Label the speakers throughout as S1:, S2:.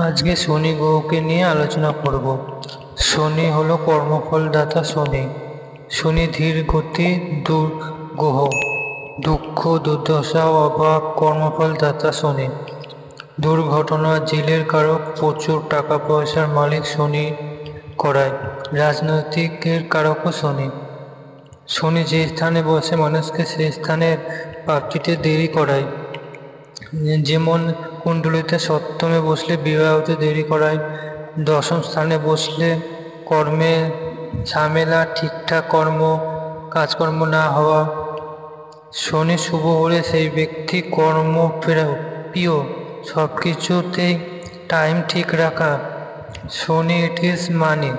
S1: আজকে শনি গ্রহকে নিয়ে আলোচনা করব। শনি হলো কর্মফলদাতা। শনি শনি ধীর গতি গ্রহ, দুঃখ দুর্দশা অভাব কর্মফলদাতা শনি, দুর্ঘটনা জেলের কারক, প্রচুর টাকা পয়সার মালিক শনি করায়, রাজনৈতিকের কারকও শনি। শনি যে স্থানে বসে মানুষকে সেই স্থানের প্রাপ্তিতে দেরি করায়। যেমন কুণ্ডলিতে সপ্তমে বসলে বিবাহ হতে দেরি করায়, দশম স্থানে বসলে কর্মে ঝামেলা, ঠিকঠাক কাজকর্ম না হওয়া। শনি শুভ হলে সেই ব্যক্তি প্রিয়, সব কিছুতেই টাইম ঠিক রাখা। শনি ইট ইজ মানি।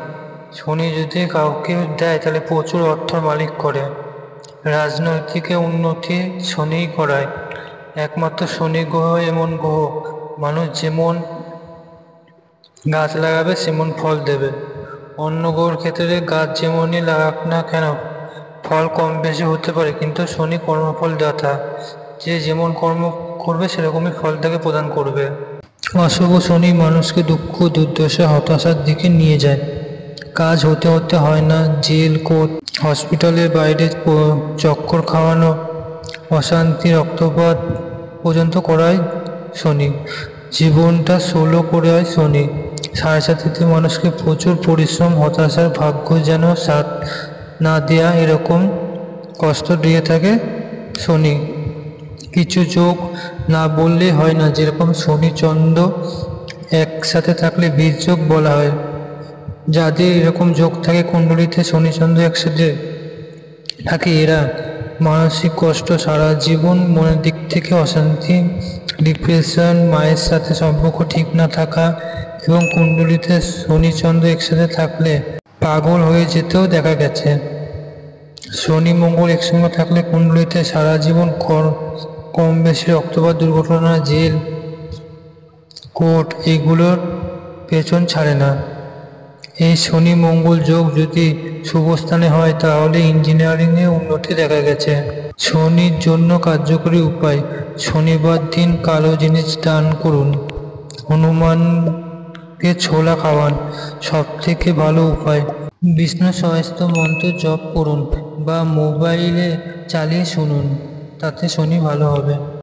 S1: শনি যদি কাউকে দেয় তাহলে প্রচুর অর্থ মালিক করে। রাজনৈতিকে উন্নতি শনিই করায়। একমাত্র শনি গ্রহ এমন গ্রহ, মানুষ যেমন গাছ লাগাবে সেমন ফল দেবে। অন্য গ্রহের ক্ষেত্রে গাছ যেমনই লাগাক না কেন ফল কম বেশি হতে পারে, কিন্তু শনি কর্মফল দাতা। যে যেমন কর্ম করবে সেরকমই ফল তাকে প্রদান করবে। অশুভ শনি মানুষকে দুঃখ দুর্দশা হতাশার দিকে নিয়ে যায়। কাজ হতে হতে হয় না, জেল কোর্ট হসপিটালের বাইরে চক্কর খাওয়ানো, অশান্তি রক্তপাত পর্যন্ত করায় শনি। জীবনটা সোলো করে হয় শনি। সাড়ে সাথীতে মানুষকে প্রচুর পরিশ্রম, হতাশার ভাগ্য যেন সাথ না দেয়া এরকম কষ্ট দিয়ে থাকে শনি। কিছু যোগ না বললে হয় না, যেরকম শনি চন্দ্র একসাথে থাকলে বীর যোগ বলা হয়। যাদের এরকম যোগ থাকে কুণ্ডলিতে শনি চন্দ্র একসাথে থাকে, এরা মানসিক কষ্ট, সারা জীবন মনের দিক থেকে অশান্তি, ডিপ্রেশন, মায়ের সাথে সম্পর্ক ঠিক না থাকা এবং কুণ্ডলিতে শনি চন্দ্র একসাথে থাকলে পাগল হয়ে যেতেও দেখা গেছে। শনি মঙ্গল একসঙ্গে থাকলে কুণ্ডলিতে সারা জীবন কম বেশি রক্তপাত, দুর্ঘটনা, জেল কোর্ট এগুলোর পেছন ছাড়ে না। এই শনি মঙ্গল যোগ যদি শুভ স্থানে হয় তাহলে ইঞ্জিনিয়ারিংয়ে উন্নতি দেখা গেছে। শনির জন্য কার্যকরী উপায়: শনিবার দিন কালো জিনিস দান করুন, হনুমানকে ছোলা খাওয়ান, সব থেকে ভালো উপায়। বিষ্ণু সহস্র মন্ত্র জপ করুন বা মোবাইলে চালিয়ে শুনুন, তাতে শনি ভালো হবে।